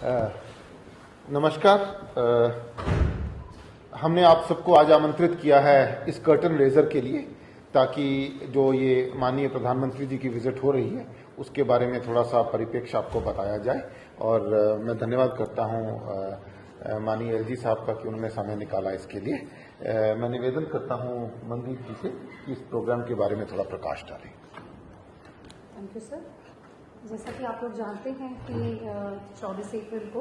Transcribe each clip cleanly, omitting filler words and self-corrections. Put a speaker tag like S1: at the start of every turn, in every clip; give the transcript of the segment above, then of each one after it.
S1: नमस्कार। हमने आप सबको आज आमंत्रित किया है इस कर्टन रेजर के लिए, ताकि जो ये माननीय प्रधानमंत्री जी की विजिट हो रही है उसके बारे में थोड़ा सा परिप्रेक्ष्य आपको बताया जाए। और मैं धन्यवाद करता हूँ माननीय एलजी साहब का कि उन्होंने समय निकाला इसके लिए। मैं निवेदन करता हूँ मनदीप जी से कि इस प्रोग्राम के बारे में थोड़ा प्रकाश डालें।
S2: Thank you sir. जैसा कि आप लोग जानते हैं कि 24 अप्रैल को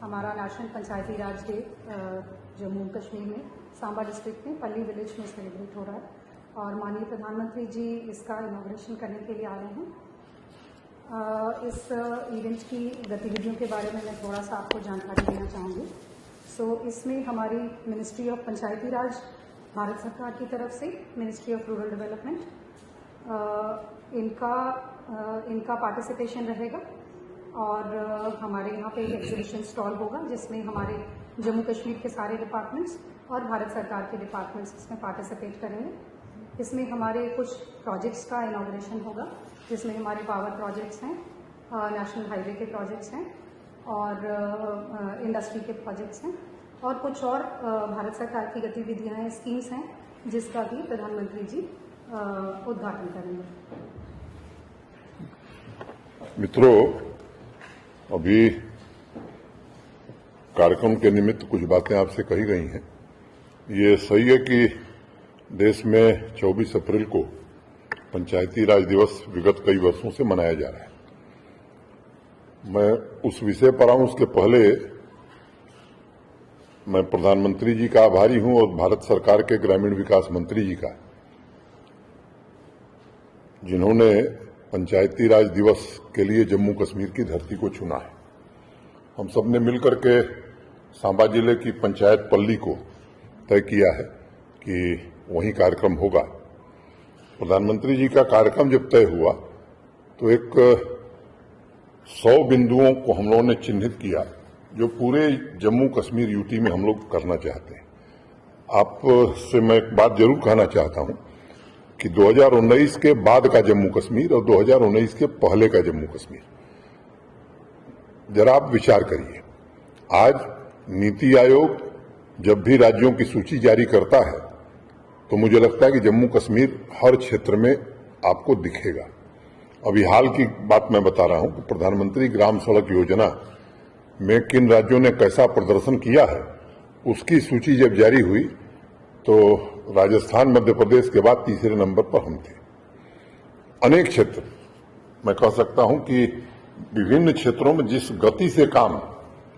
S2: हमारा नेशनल पंचायती राज डे जम्मू कश्मीर में सांबा डिस्ट्रिक्ट में पल्ली विलेज में सेलिब्रेट हो रहा है और माननीय प्रधानमंत्री जी इसका इनॉग्रेशन करने के लिए आ रहे हैं। इस इवेंट की गतिविधियों के बारे में मैं थोड़ा सा आपको जानकारी देना चाहूँगी। इसमें हमारी मिनिस्ट्री ऑफ पंचायती राज भारत सरकार की तरफ से मिनिस्ट्री ऑफ रूरल डेवलपमेंट इनका पार्टिसिपेशन रहेगा और हमारे यहाँ पे एक एग्जीबिशन स्टॉल होगा जिसमें हमारे जम्मू कश्मीर के सारे डिपार्टमेंट्स और भारत सरकार के डिपार्टमेंट्स इसमें पार्टिसिपेट करेंगे। इसमें हमारे कुछ प्रोजेक्ट्स का इनॉग्रेशन होगा जिसमें हमारे पावर प्रोजेक्ट्स हैं, नेशनल हाईवे के प्रोजेक्ट्स हैं और इंडस्ट्री के प्रोजेक्ट्स हैं और कुछ और भारत सरकार की गतिविधियाँ हैं, स्कीम्स हैं जिसका भी प्रधानमंत्री जी उद्घाटन करेंगे।
S3: मित्रों, अभी कार्यक्रम के निमित्त कुछ बातें आपसे कही गई हैं। ये सही है कि देश में 24 अप्रैल को पंचायती राज दिवस विगत कई वर्षों से मनाया जा रहा है। मैं उस विषय पर आऊं उसके पहले मैं प्रधानमंत्री जी का आभारी हूं और भारत सरकार के ग्रामीण विकास मंत्री जी का, जिन्होंने पंचायती राज दिवस के लिए जम्मू कश्मीर की धरती को चुना है। हम सब ने मिलकर के सांबा जिले की पंचायत पल्ली को तय किया है कि वहीं कार्यक्रम होगा। प्रधानमंत्री जी का कार्यक्रम जब तय हुआ तो एक 100 बिंदुओं को हम लोगों ने चिन्हित किया जो पूरे जम्मू कश्मीर यूटी में हम लोग करना चाहते हैं। आपसे मैं एक बात जरूर कहना चाहता हूं कि 2019 के बाद का जम्मू कश्मीर और 2019 के पहले का जम्मू कश्मीर, जरा आप विचार करिए। आज नीति आयोग जब भी राज्यों की सूची जारी करता है तो मुझे लगता है कि जम्मू कश्मीर हर क्षेत्र में आपको दिखेगा। अभी हाल की बात मैं बता रहा हूं कि प्रधानमंत्री ग्राम सड़क योजना में किन राज्यों ने कैसा प्रदर्शन किया है, उसकी सूची जब जारी हुई तो राजस्थान मध्य प्रदेश के बाद तीसरे नंबर पर हम थे। अनेक क्षेत्र, मैं कह सकता हूं कि विभिन्न क्षेत्रों में जिस गति से काम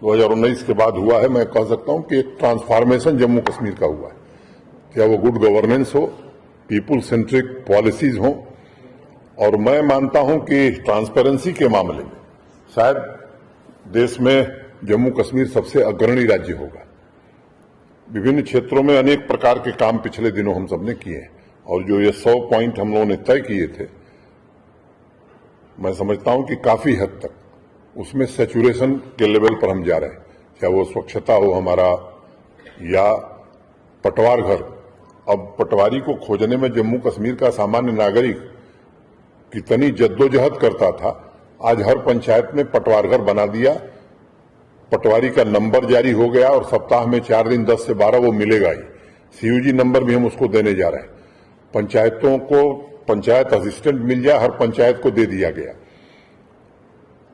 S3: 2019 के बाद हुआ है, मैं कह सकता हूं कि एक ट्रांसफॉर्मेशन जम्मू कश्मीर का हुआ है। क्या वो गुड गवर्नेंस हो, पीपुल सेंट्रिक पॉलिसीज हो, और मैं मानता हूं कि ट्रांसपेरेंसी के मामले में शायद देश में जम्मू कश्मीर सबसे अग्रणी राज्य होगा। विभिन्न क्षेत्रों में अनेक प्रकार के काम पिछले दिनों हम सबने किए हैं और जो ये 100 पॉइंट हम लोगों ने तय किए थे, मैं समझता हूं कि काफी हद तक उसमें सैचुरेशन के लेवल पर हम जा रहे हैं। चाहे वो स्वच्छता हो हमारा या पटवार घर। अब पटवारी को खोजने में जम्मू कश्मीर का सामान्य नागरिक कितनी जद्दोजहद करता था, आज हर पंचायत में पटवार घर बना दिया, पटवारी का नंबर जारी हो गया और सप्ताह में 4 दिन 10 से 12 वो मिलेगा ही। सीयूजी नंबर भी हम उसको देने जा रहे हैं। पंचायतों को पंचायत असिस्टेंट मिल जाए, हर पंचायत को दे दिया गया।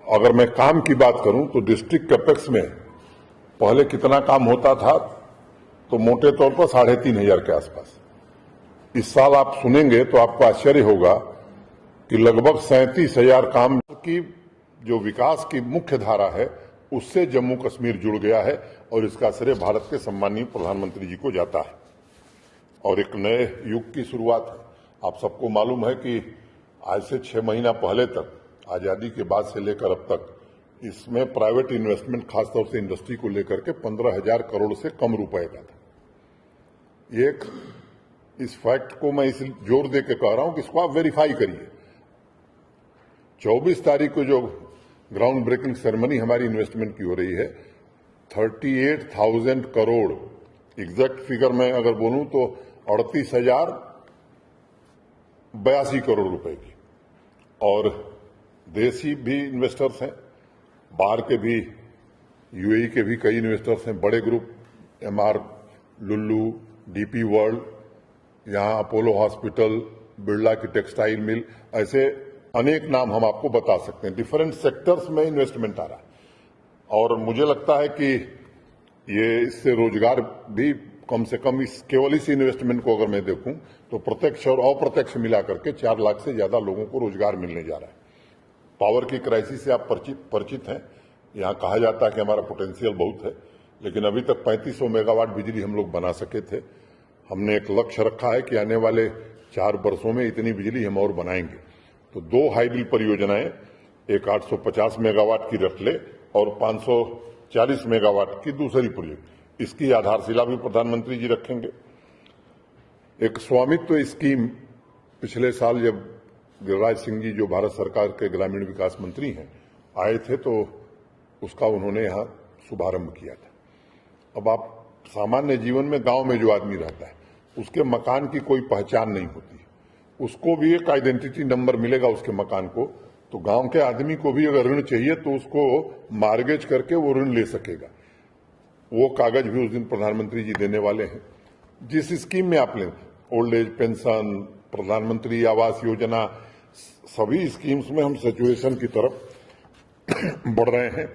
S3: अगर मैं काम की बात करूं तो डिस्ट्रिक्ट कैपेक्स में पहले कितना काम होता था, तो मोटे तौर पर 3,500 के आसपास। इस साल आप सुनेंगे तो आपको आश्चर्य होगा कि लगभग 37,000 काम की जो विकास की मुख्य धारा है उससे जम्मू कश्मीर जुड़ गया है और इसका श्रेय भारत के सम्माननीय प्रधानमंत्री जी को जाता है और एक नए युग की शुरुआत है। आप सबको मालूम है कि आज से 6 महीना पहले तक, आजादी के बाद से लेकर अब तक, इसमें प्राइवेट इन्वेस्टमेंट खासतौर से इंडस्ट्री को लेकर के 15,000 करोड़ से कम रुपए का था। इस फैक्ट को मैं इस जोर दे के कह रहा हूं कि इसको आप वेरीफाई करिए। 24 तारीख को जो ग्राउंड ब्रेकिंग सेरेमनी हमारी इन्वेस्टमेंट की हो रही है, 38,000 करोड़, एग्जैक्ट फिगर में अगर बोलूं तो 38,082 करोड़ रुपए की, और देशी भी इन्वेस्टर्स हैं, बाहर के भी यूएई के भी कई इन्वेस्टर्स हैं, बड़े group, MR Lulu, DP world, यहाँ अपोलो हॉस्पिटल, बिरला की टेक्सटाइल मिल, ऐसे अनेक नाम हम आपको बता सकते हैं। डिफरेंट सेक्टर्स में इन्वेस्टमेंट आ रहा है और मुझे लगता है कि ये इससे रोजगार भी कम से कम केवल इस इन्वेस्टमेंट को अगर मैं देखूं तो प्रत्यक्ष और अप्रत्यक्ष मिलाकर के 4 लाख से ज्यादा लोगों को रोजगार मिलने जा रहा है। पावर की क्राइसिस से आप परिचित हैं। यहाँ कहा जाता है कि हमारा पोटेंशियल बहुत है, लेकिन अभी तक 3500 मेगावाट बिजली हम लोग बना सके थे। हमने एक लक्ष्य रखा है कि आने वाले 4 वर्षों में इतनी बिजली हम और बनाएंगे। तो 2 हाइडल परियोजनाएं, एक 850 मेगावाट की रटले और 540 मेगावाट की दूसरी प्रोजेक्ट, इसकी आधारशिला भी प्रधानमंत्री जी रखेंगे। एक स्वामित्व स्कीम पिछले साल जब गिरिराज सिंह जी जो भारत सरकार के ग्रामीण विकास मंत्री हैं आए थे तो उसका उन्होंने यहाँ शुभारंभ किया था। अब आप सामान्य जीवन में गांव में जो आदमी रहता है उसके मकान की कोई पहचान नहीं होती, उसको भी एक आइडेंटिटी नंबर मिलेगा उसके मकान को। तो गांव के आदमी को भी अगर ऋण चाहिए तो उसको मार्गेज करके वो ऋण ले सकेगा। वो कागज भी उस दिन प्रधानमंत्री जी देने वाले हैं। जिस स्कीम में आप लें, ओल्ड एज पेंशन, प्रधानमंत्री आवास योजना, सभी स्कीम्स में हम सिचुएशन की तरफ बढ़ रहे हैं।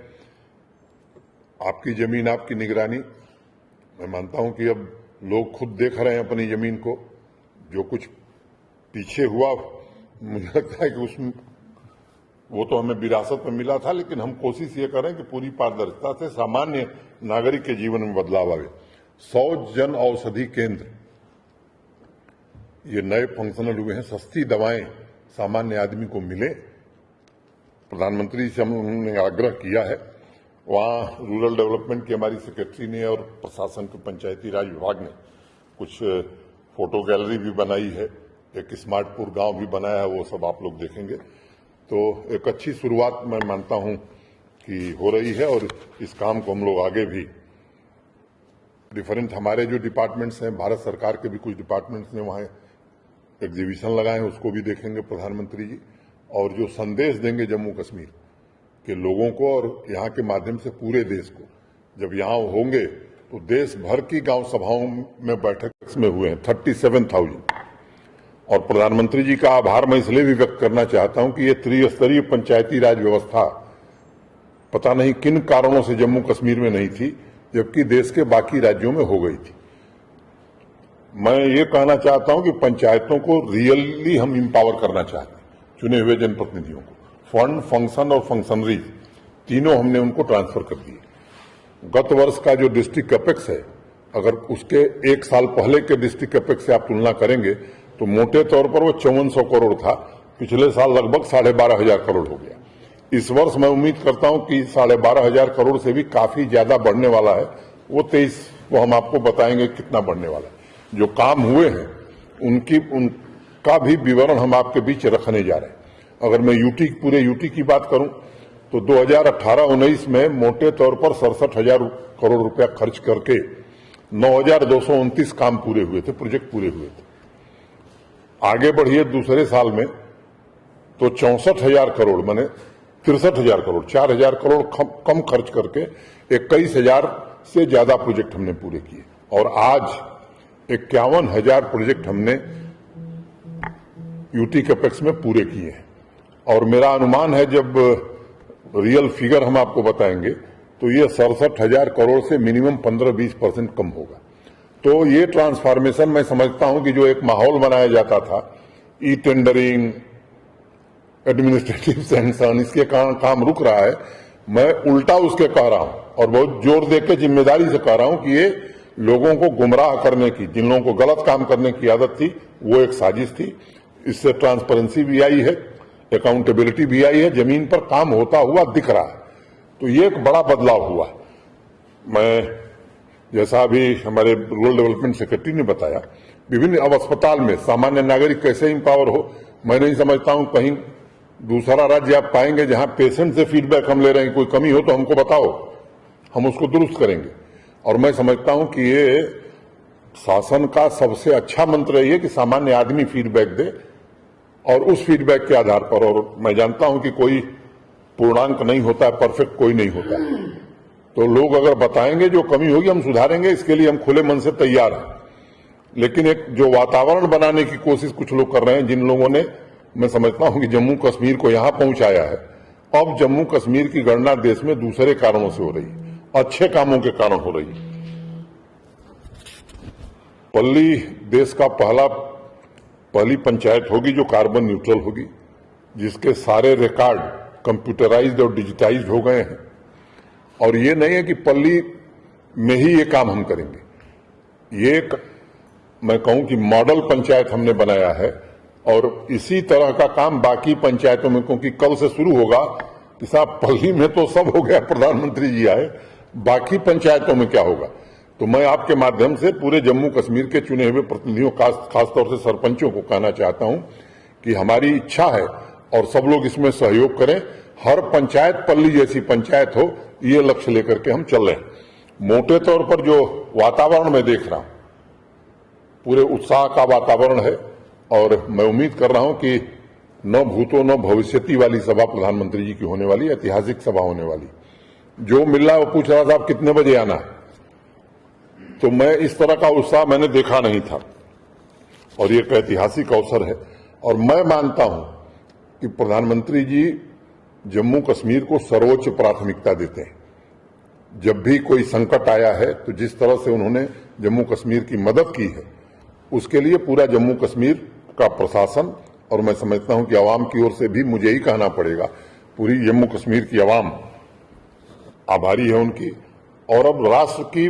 S3: आपकी जमीन आपकी निगरानी, मैं मानता हूं कि अब लोग खुद देख रहे हैं अपनी जमीन को। जो कुछ पीछे हुआ मुझे लगता है कि उसमें वो तो हमें विरासत में मिला था, लेकिन हम कोशिश ये करें कि पूरी पारदर्शिता से सामान्य नागरिक के जीवन में बदलाव आवे। 100 जन औषधि केंद्र ये नए फंक्शनल हुए हैं, सस्ती दवाएं सामान्य आदमी को मिले। प्रधानमंत्री से हमने आग्रह किया है। वहां रूरल डेवलपमेंट की हमारी सेक्रेटरी ने और प्रशासन के पंचायती राज विभाग ने कुछ फोटो गैलरी भी बनाई है, एक स्मार्टपुर गांव भी बनाया है, वो सब आप लोग देखेंगे। तो एक अच्छी शुरुआत मैं मानता हूं कि हो रही है और इस काम को हम लोग आगे भी डिफरेंट हमारे जो डिपार्टमेंट्स हैं, भारत सरकार के भी कुछ डिपार्टमेंट्स ने वहां एग्जीबिशन लगाए हैं, उसको भी देखेंगे प्रधानमंत्री जी। और जो संदेश देंगे जम्मू कश्मीर के लोगों को और यहाँ के माध्यम से पूरे देश को, जब यहाँ होंगे तो देश भर की गांव सभाओं में बैठक में हुए हैं 37,000। और प्रधानमंत्री जी का आभार मैं इसलिए भी व्यक्त करना चाहता हूं कि ये त्रिस्तरीय पंचायती राज व्यवस्था पता नहीं किन कारणों से जम्मू कश्मीर में नहीं थी, जबकि देश के बाकी राज्यों में हो गई थी। मैं ये कहना चाहता हूं कि पंचायतों को रियली हम इंपावर करना चाहते हैं, चुने हुए जनप्रतिनिधियों को। फंड, फंक्शन और फंक्शनरीज तीनों हमने उनको ट्रांसफर कर दिए। गत वर्ष का जो डिस्ट्रिक्ट कैपेक्स है, अगर उसके 1 साल पहले के डिस्ट्रिक्ट कैपेक्स से आप तुलना करेंगे तो मोटे तौर पर वो 5400 करोड़ था। पिछले साल लगभग 12,500 करोड़ हो गया। इस वर्ष मैं उम्मीद करता हूं कि 12,500 करोड़ से भी काफी ज्यादा बढ़ने वाला है। वो 23 वो हम आपको बताएंगे कितना बढ़ने वाला है। जो काम हुए हैं उनका भी विवरण हम आपके बीच रखने जा रहे हैं। अगर मैं पूरे यूटी की बात करूं तो 2018-19 में मोटे तौर पर 67,000 करोड़ रुपया खर्च करके 9,229 काम पूरे हुए थे, प्रोजेक्ट पूरे हुए थे। आगे बढ़िए दूसरे साल में तो 64,000 करोड़ माने 63,000 करोड़, 4,000 करोड़ कम खर्च करके 21,000 से ज्यादा प्रोजेक्ट हमने पूरे किए। और आज 51,000 प्रोजेक्ट हमने यूटी कैपेक्स में पूरे किए हैं। और मेरा अनुमान है जब रियल फिगर हम आपको बताएंगे तो ये 67,000 करोड़ से मिनिमम 15-20% कम होगा। तो ये ट्रांसफॉर्मेशन मैं समझता हूं कि जो एक माहौल बनाया जाता था, ई टेंडरिंग, एडमिनिस्ट्रेटिव सैंक्शन, इसके कारण काम रुक रहा है। मैं उल्टा उसके कह रहा हूं और बहुत जोर देकर जिम्मेदारी से कह रहा हूं कि ये लोगों को गुमराह करने की, जिन लोगों को गलत काम करने की आदत थी, वो एक साजिश थी। इससे ट्रांसपेरेंसी भी आई है, अकाउंटेबिलिटी भी आई है, जमीन पर काम होता हुआ दिख रहा है। तो ये एक बड़ा बदलाव हुआ। मैं जैसा अभी हमारे रूरल डेवलपमेंट सेक्रेटरी ने बताया, विभिन्न अब अस्पताल में सामान्य नागरिक कैसे इंपावर हो, मैं नहीं समझता हूं कहीं दूसरा राज्य आप पाएंगे जहां पेशेंट से फीडबैक हम ले रहे हैं, कोई कमी हो तो हमको बताओ, हम उसको दुरुस्त करेंगे। और मैं समझता हूं कि ये शासन का सबसे अच्छा मंत्र ये कि सामान्य आदमी फीडबैक दे और उस फीडबैक के आधार पर, और मैं जानता हूं कि कोई पूर्णांक नहीं होता है, परफेक्ट कोई नहीं होता है, तो लोग अगर बताएंगे जो कमी होगी हम सुधारेंगे, इसके लिए हम खुले मन से तैयार हैं। लेकिन एक जो वातावरण बनाने की कोशिश कुछ लोग कर रहे हैं, जिन लोगों ने, मैं समझता हूं कि जम्मू कश्मीर को यहां पहुंचाया है, अब जम्मू कश्मीर की गणना देश में दूसरे कारणों से हो रही है, अच्छे कामों के कारण हो रही है। पल्ली देश का पहली पंचायत होगी जो कार्बन न्यूट्रल होगी, जिसके सारे रिकॉर्ड कंप्यूटराइज्ड और डिजिटाइज्ड हो गए हैं। और ये नहीं है कि पल्ली में ही ये काम हम करेंगे, ये मैं कहूं कि मॉडल पंचायत हमने बनाया है और इसी तरह का काम बाकी पंचायतों में, क्योंकि कल से शुरू होगा कि साहब पल्ली में तो सब हो गया, प्रधानमंत्री जी आए, बाकी पंचायतों में क्या होगा। तो मैं आपके माध्यम से पूरे जम्मू कश्मीर के चुने हुए प्रतिनिधियों, खासतौर से सरपंचों को कहना चाहता हूं कि हमारी इच्छा है और सब लोग इसमें सहयोग करें, हर पंचायत पल्ली जैसी पंचायत हो, ये लक्ष्य लेकर के हम चल रहे हैं। मोटे तौर पर जो वातावरण मैं देख रहा हूं, पूरे उत्साह का वातावरण है और मैं उम्मीद कर रहा हूं कि न भूतो न भविष्यति वाली सभा प्रधानमंत्री जी की होने वाली, ऐतिहासिक सभा होने वाली। जो मिल रहा है वो पूछ रहा था आप कितने बजे आना है, तो मैं इस तरह का उत्साह मैंने देखा नहीं था और ये एक ऐतिहासिक अवसर है। और मैं मानता हूं कि प्रधानमंत्री जी जम्मू कश्मीर को सर्वोच्च प्राथमिकता देते हैं। जब भी कोई संकट आया है तो जिस तरह से उन्होंने जम्मू कश्मीर की मदद की है, उसके लिए पूरा जम्मू कश्मीर का प्रशासन, और मैं समझता हूं कि आवाम की ओर से भी मुझे ही कहना पड़ेगा, पूरी जम्मू कश्मीर की आवाम आभारी है उनकी। और अब राष्ट्र की